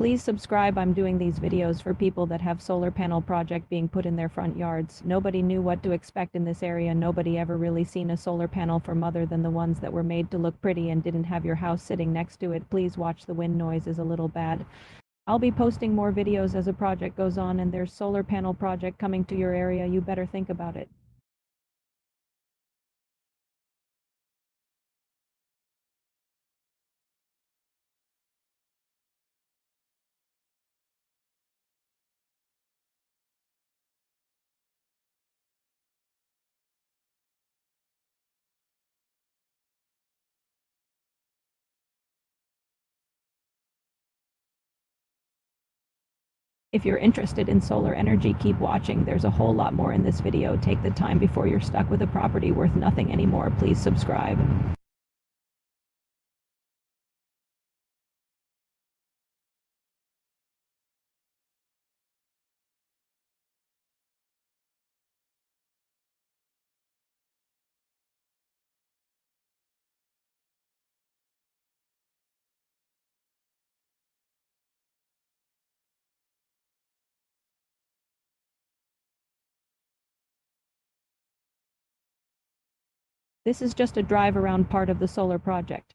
Please subscribe. I'm doing these videos for people that have solar panel project being put in their front yards. Nobody knew what to expect in this area. Nobody ever really seen a solar panel from other than the ones that were made to look pretty and didn't have your house sitting next to it. Please watch. The wind noise is a little bad. I'll be posting more videos as a project goes on, and there's solar panel project coming to your area. You better think about it. If you're interested in solar energy, keep watching. There's a whole lot more in this video. Take the time before you're stuck with a property worth nothing anymore. Please subscribe. This is just a drive around part of the solar project.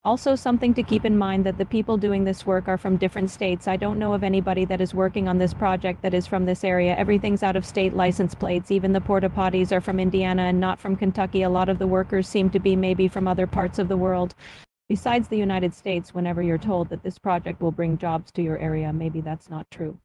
Also, something to keep in mind that the people doing this work are from different states. I don't know of anybody that is working on this project that is from this area. Everything's out of state license plates. Even the porta potties are from Indiana and not from Kentucky. A lot of the workers seem to be maybe from other parts of the world. Besides the United States, whenever you're told that this project will bring jobs to your area, maybe that's not true.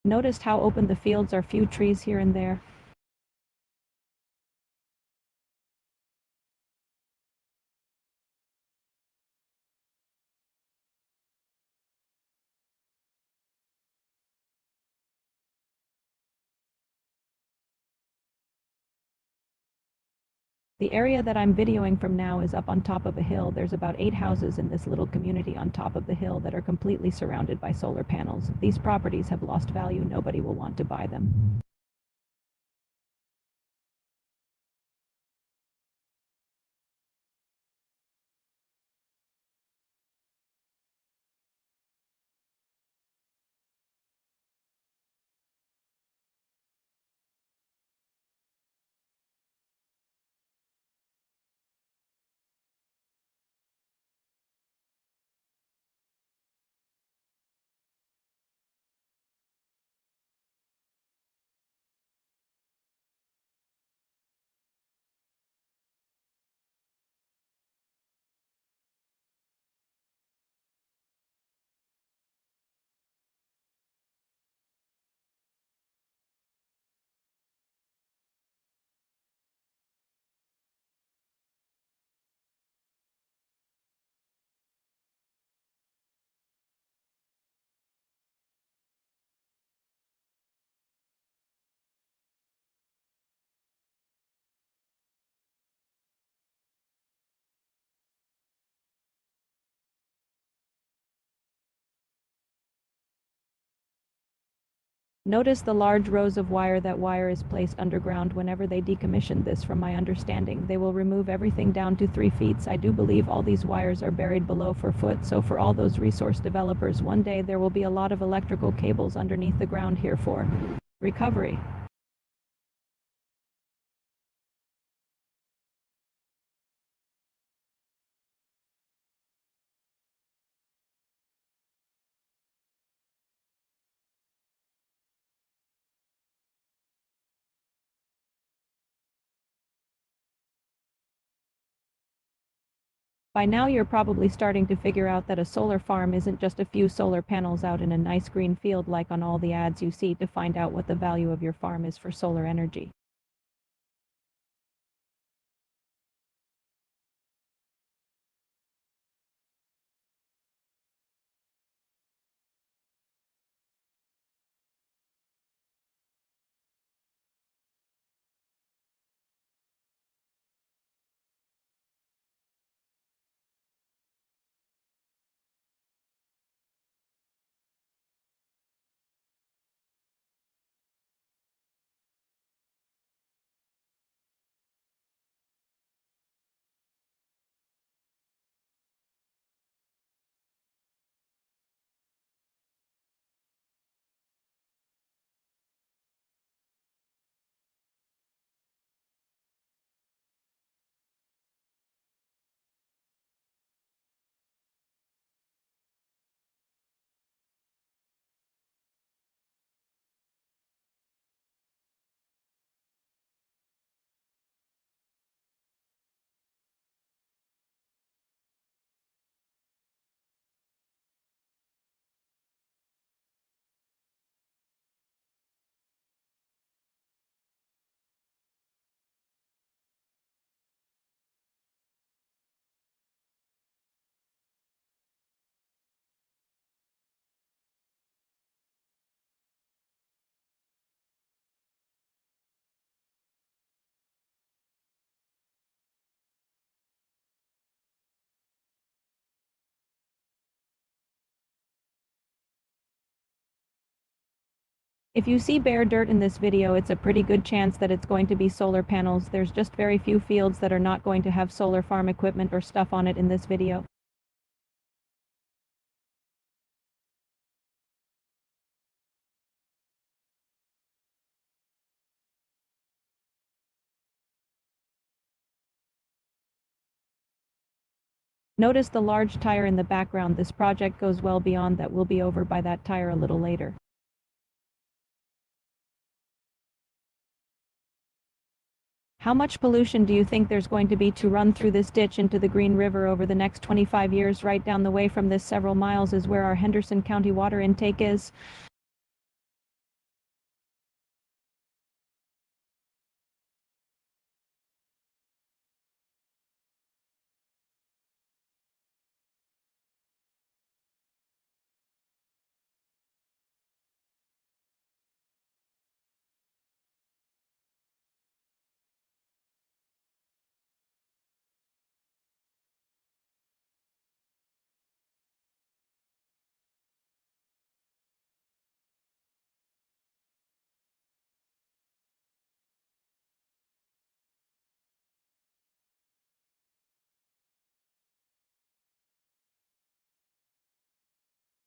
Noticed how open the fields are, few trees here and there. The area that I'm videoing from now is up on top of a hill. There's about 8 houses in this little community on top of the hill that are completely surrounded by solar panels. These properties have lost value. Nobody will want to buy them. Notice the large rows of wire. That wire is placed underground whenever they decommission this. From my understanding, they will remove everything down to 3 feet. I do believe all these wires are buried below 4 foot. So for all those resource developers, one day there will be a lot of electrical cables underneath the ground here for recovery. By now you're probably starting to figure out that a solar farm isn't just a few solar panels out in a nice green field like on all the ads you see to find out what the value of your farm is for solar energy. If you see bare dirt in this video, it's a pretty good chance that it's going to be solar panels. There's just very few fields that are not going to have solar farm equipment or stuff on it in this video. Notice the large tire in the background. This project goes well beyond that. We'll be over by that tire a little later. How much pollution do you think there's going to be to run through this ditch into the Green River over the next 25 years? Right down the way from this several miles is where our Henderson County water intake is.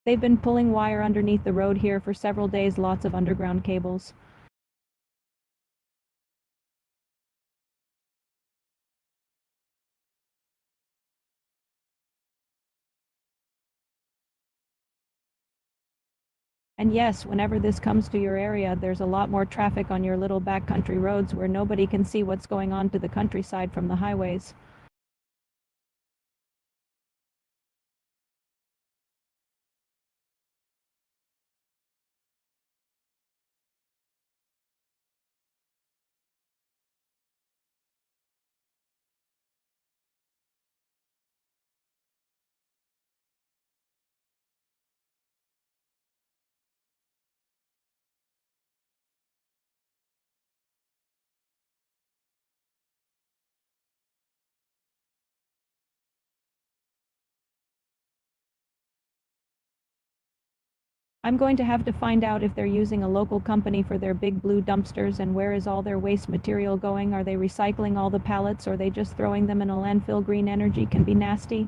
They've been pulling wire underneath the road here for several days, lots of underground cables. And yes, whenever this comes to your area, there's a lot more traffic on your little backcountry roads where nobody can see what's going on to the countryside from the highways. I'm going to have to find out if they're using a local company for their big blue dumpsters, and where is all their waste material going? Are they recycling all the pallets, or are they just throwing them in a landfill? Green energy can be nasty.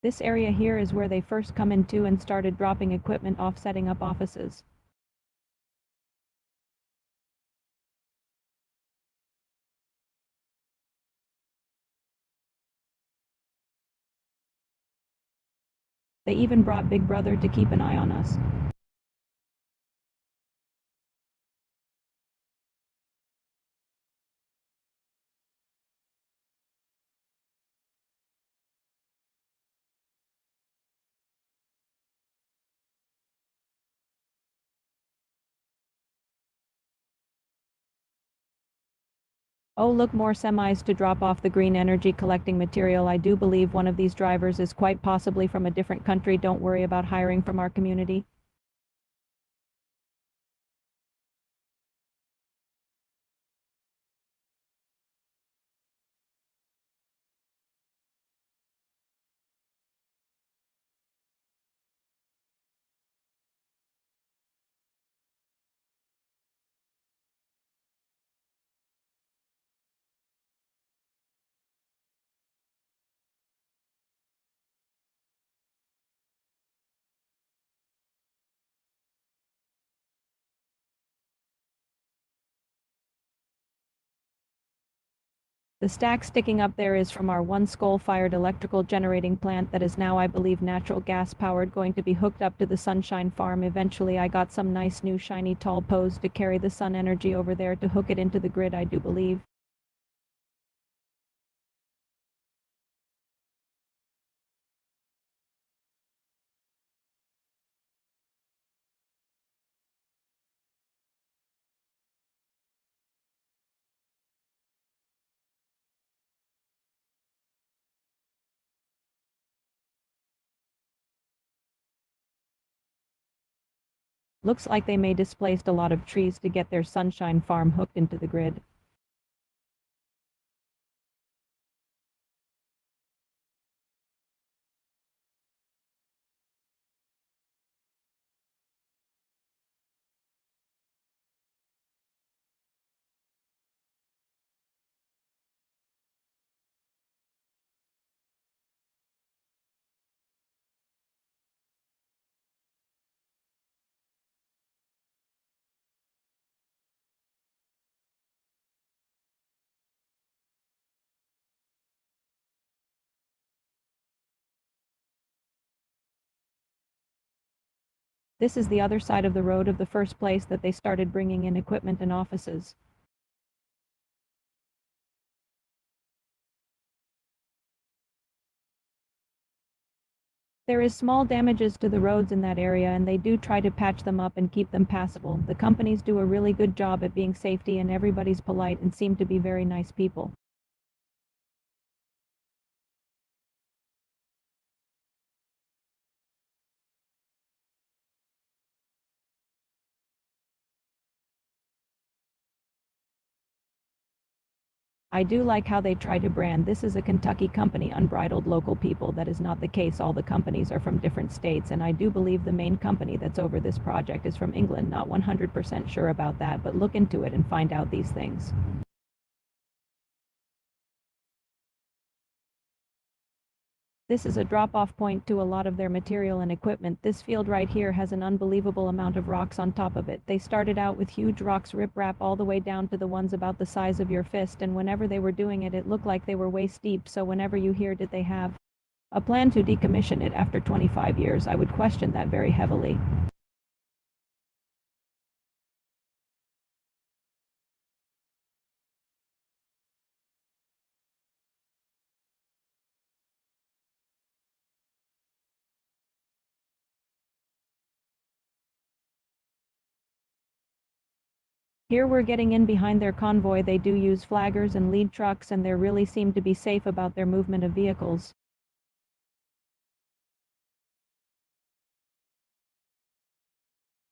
This area here is where they first come into and started dropping equipment off, setting up offices. They even brought Big Brother to keep an eye on us. Oh, look, more semis to drop off the green energy collecting material. I do believe one of these drivers is quite possibly from a different country. Don't worry about hiring from our community. The stack sticking up there is from our one coal-fired electrical generating plant that is now, I believe, natural gas powered, going to be hooked up to the sunshine farm. Eventually, I got some nice new shiny tall poles to carry the sun energy over there to hook it into the grid, I do believe. Looks like they may displaced a lot of trees to get their sunshine farm hooked into the grid. This is the other side of the road of the first place that they started bringing in equipment and offices. There is small damages to the roads in that area, and they do try to patch them up and keep them passable. The companies do a really good job at being safety, and everybody's polite and seem to be very nice people. I do like how they try to brand, this is a Kentucky company, unbridled local people. That is not the case. All the companies are from different states, and I do believe the main company that's over this project is from England. Not 100% sure about that, but look into it and find out these things. This is a drop-off point to a lot of their material and equipment. This field right here has an unbelievable amount of rocks on top of it. They started out with huge rocks, rip-rap, all the way down to the ones about the size of your fist, and whenever they were doing it, it looked like they were waist deep. So whenever you hear, did they have A plan to decommission it after 25 years, I would question that very heavily. Here we're getting in behind their convoy. They do use flaggers and lead trucks, and they really seem to be safe about their movement of vehicles.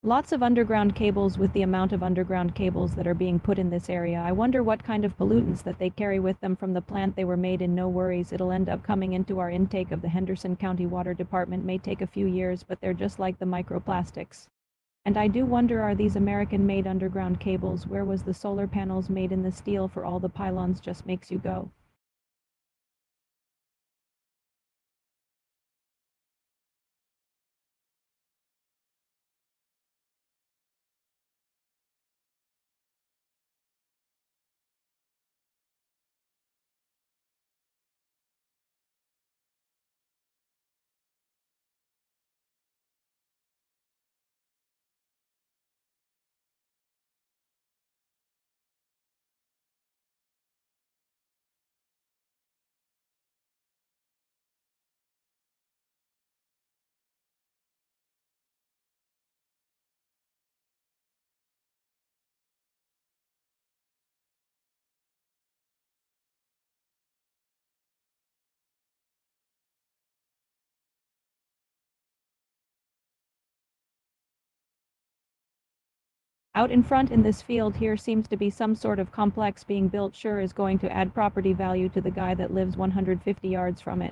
Lots of underground cables. With the amount of underground cables that are being put in this area, I wonder what kind of pollutants that they carry with them from the plant they were made in. No worries, it'll end up coming into our intake of the Henderson County Water Department. May take a few years, but they're just like the microplastics. And I do wonder, are these American-made underground cables? Where was the solar panels made in the steel for all the pylons? Just makes you go. Out in front in this field here seems to be some sort of complex being built. Sure is going to add property value to the guy that lives 150 yards from it.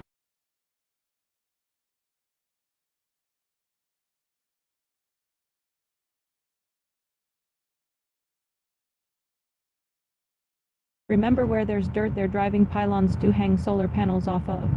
Remember, where there's dirt, they're driving pylons to hang solar panels off of.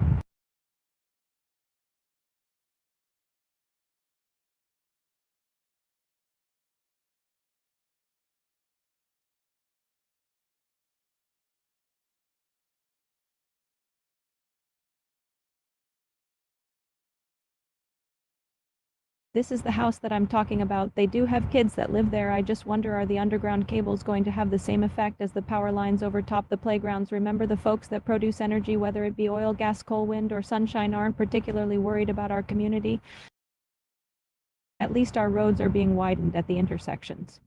This is the house that I'm talking about. They do have kids that live there. I just wonder, are the underground cables going to have the same effect as the power lines over top the playgrounds? Remember, the folks that produce energy, whether it be oil, gas, coal, wind, or sunshine, aren't particularly worried about our community. At least our roads are being widened at the intersections.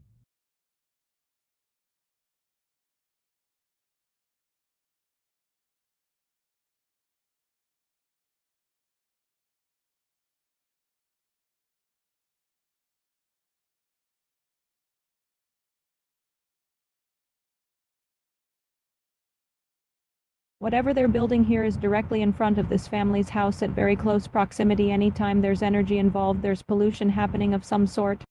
Whatever they're building here is directly in front of this family's house at very close proximity. Anytime there's energy involved, there's pollution happening of some sort.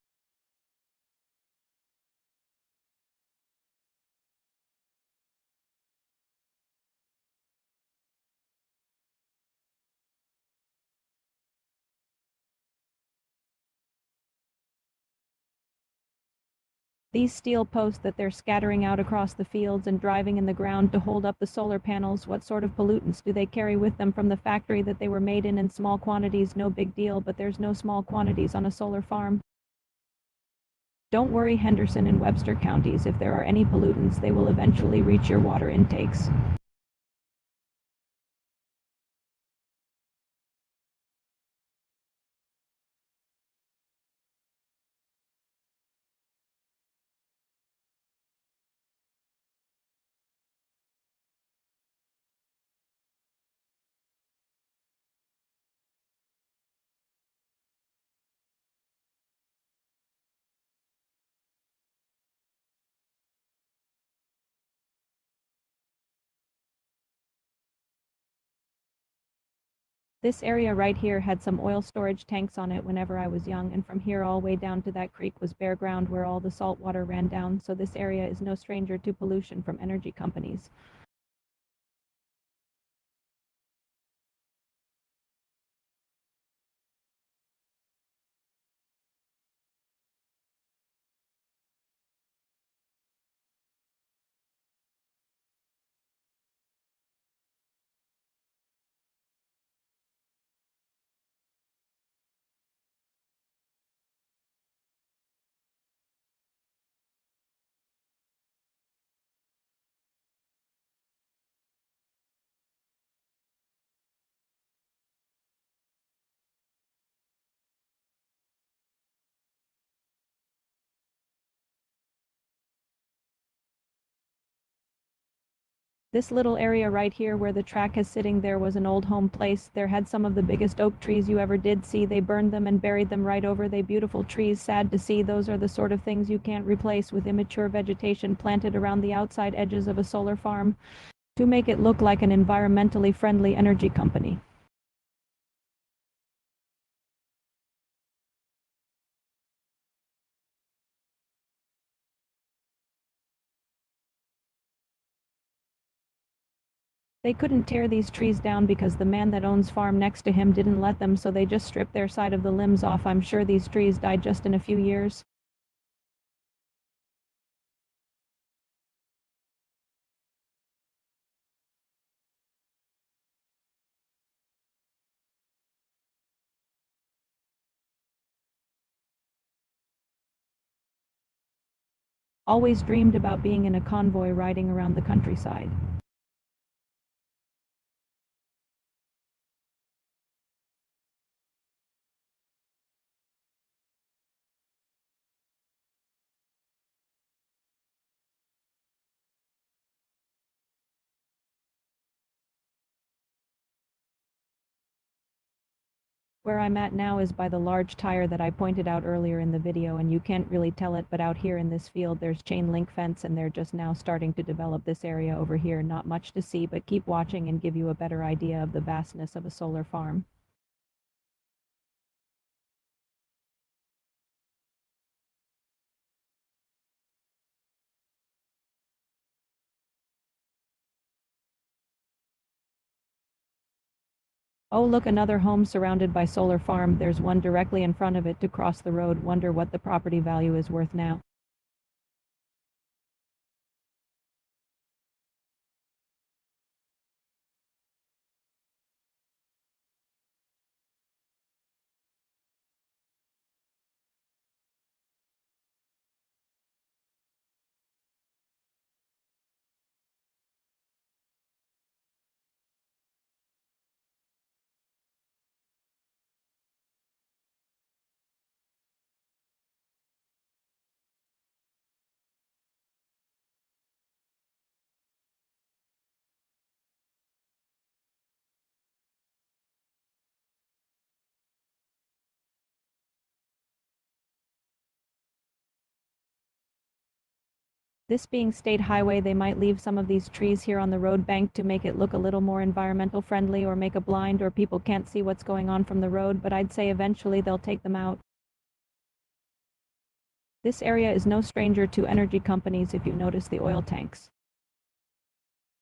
These steel posts that they're scattering out across the fields and driving in the ground to hold up the solar panels, what sort of pollutants do they carry with them from the factory that they were made in small quantities? No big deal, but there's no small quantities on a solar farm. Don't worry, Henderson and Webster counties, if there are any pollutants, they will eventually reach your water intakes. This area right here had some oil storage tanks on it whenever I was young, and from here all the way down to that creek was bare ground where all the salt water ran down, so this area is no stranger to pollution from energy companies. This little area right here where the track is sitting there was an old home place. There had some of the biggest oak trees you ever did see. They burned them and buried them right over. They beautiful trees, sad to see. Those are the sort of things you can't replace with immature vegetation planted around the outside edges of a solar farm to make it look like an environmentally friendly energy company. They couldn't tear these trees down because the man that owns farm next to him didn't let them, so they just stripped their side of the limbs off. I'm sure these trees died just in a few years. Always dreamed about being in a convoy riding around the countryside. Where I'm at now is by the large tire that I pointed out earlier in the video, and you can't really tell it, but out here in this field there's chain link fence, and they're just now starting to develop this area over here. Not much to see, but keep watching and give you a better idea of the vastness of a solar farm. Oh, look, another home surrounded by solar farm. There's one directly in front of it to cross the road. Wonder what the property value is worth now. This being state highway, they might leave some of these trees here on the road bank to make it look a little more environmental friendly, or make a blind or people can't see what's going on from the road, but I'd say eventually they'll take them out. This area is no stranger to energy companies if you notice the oil tanks.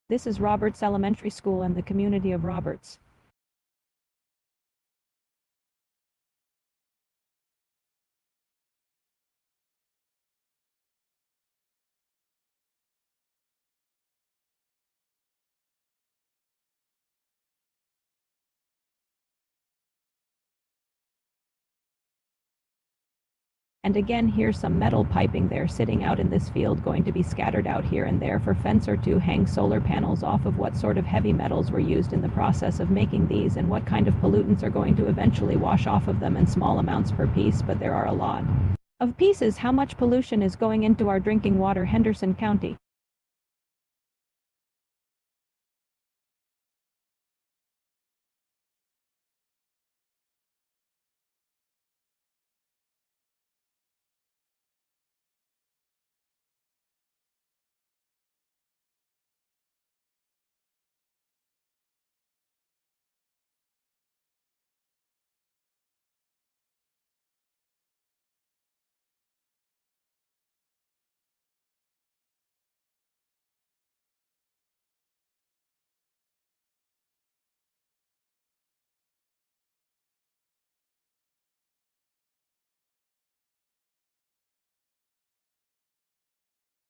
This is Roberts Elementary School and the community of Roberts. And again, here's some metal piping there sitting out in this field, going to be scattered out here and there for fence or to hang solar panels off of. What sort of heavy metals were used in the process of making these, and what kind of pollutants are going to eventually wash off of them in small amounts per piece, but there are a lot of pieces. How much pollution is going into our drinking water, Henderson County?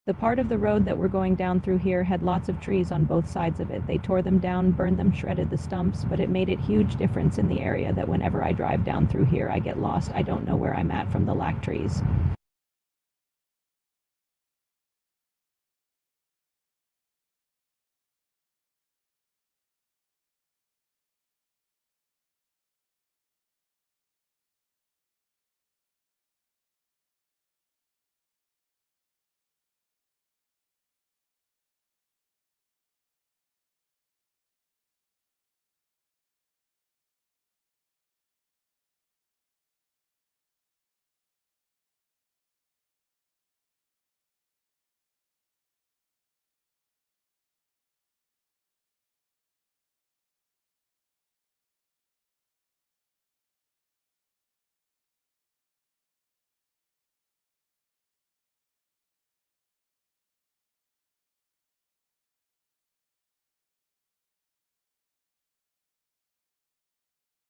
The part of the road that we're going down through here had lots of trees on both sides of it. They tore them down, burned them, shredded the stumps, but it made a huge difference in the area that whenever I drive down through here, I get lost. I don't know where I'm at from the lack trees.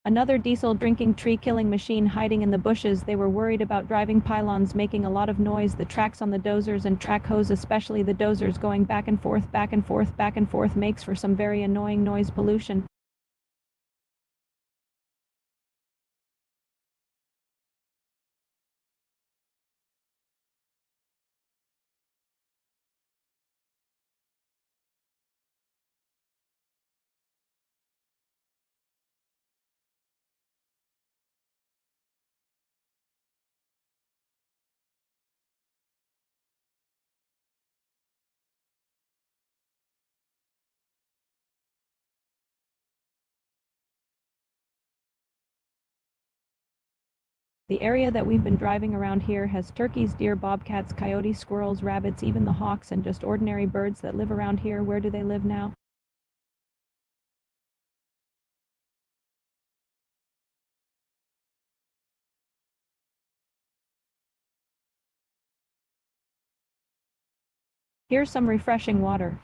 Another diesel-drinking tree-killing machine hiding in the bushes. They were worried about driving pylons making a lot of noise, the tracks on the dozers and track hose, especially the dozers going back and forth, back and forth, back and forth, makes for some very annoying noise pollution. The area that we've been driving around here has turkeys, deer, bobcats, coyotes, squirrels, rabbits, even the hawks, and just ordinary birds that live around here. Where do they live now? Here's some refreshing water.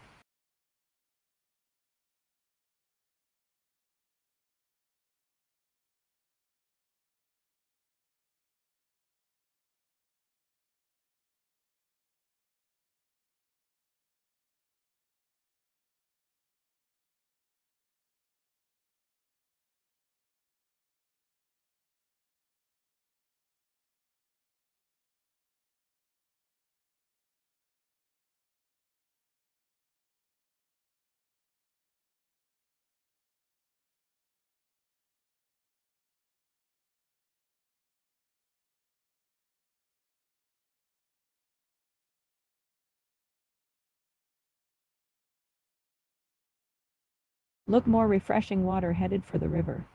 Look, more refreshing water headed for the river.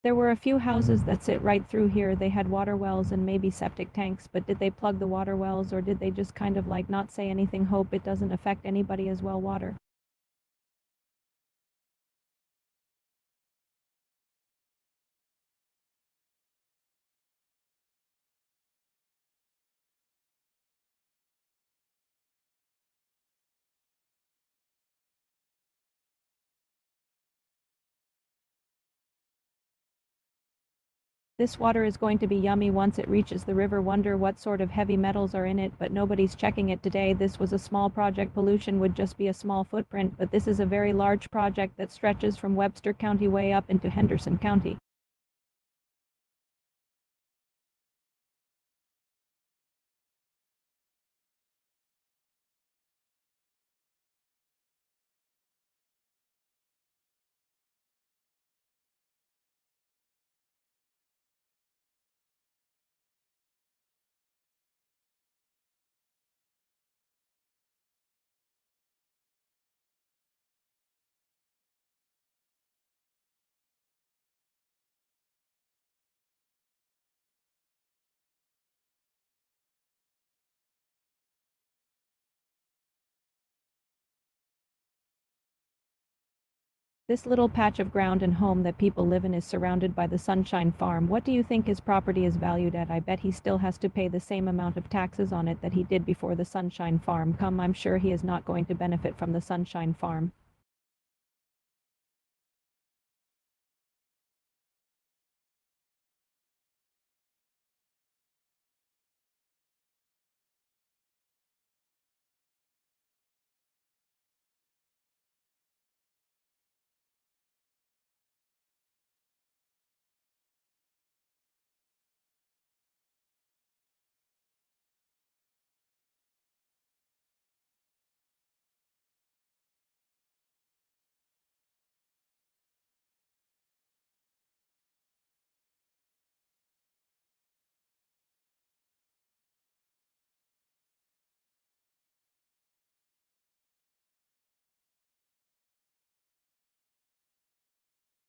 There were a few houses that sit right through here. They had water wells and maybe septic tanks, but did they plug the water wells or did they just kind of like not say anything, hope it doesn't affect anybody as well water? This water is going to be yummy once it reaches the river. Wonder what sort of heavy metals are in it, but nobody's checking it today. This was a small project. Pollution would just be a small footprint, but this is a very large project that stretches from Webster County way up into Henderson County. This little patch of ground and home that people live in is surrounded by the Sunshine Farm. What do you think his property is valued at? I bet he still has to pay the same amount of taxes on it that he did before the Sunshine Farm. I'm sure he is not going to benefit from the Sunshine Farm.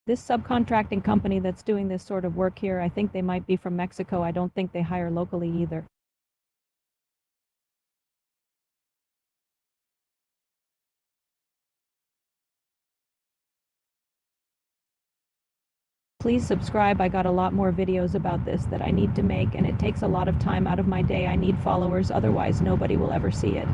This subcontracting company that's doing this sort of work here, I think they might be from Mexico. I don't think they hire locally either. Please subscribe. I got a lot more videos about this that I need to make, and it takes a lot of time out of my day. I need followers, otherwise nobody will ever see it.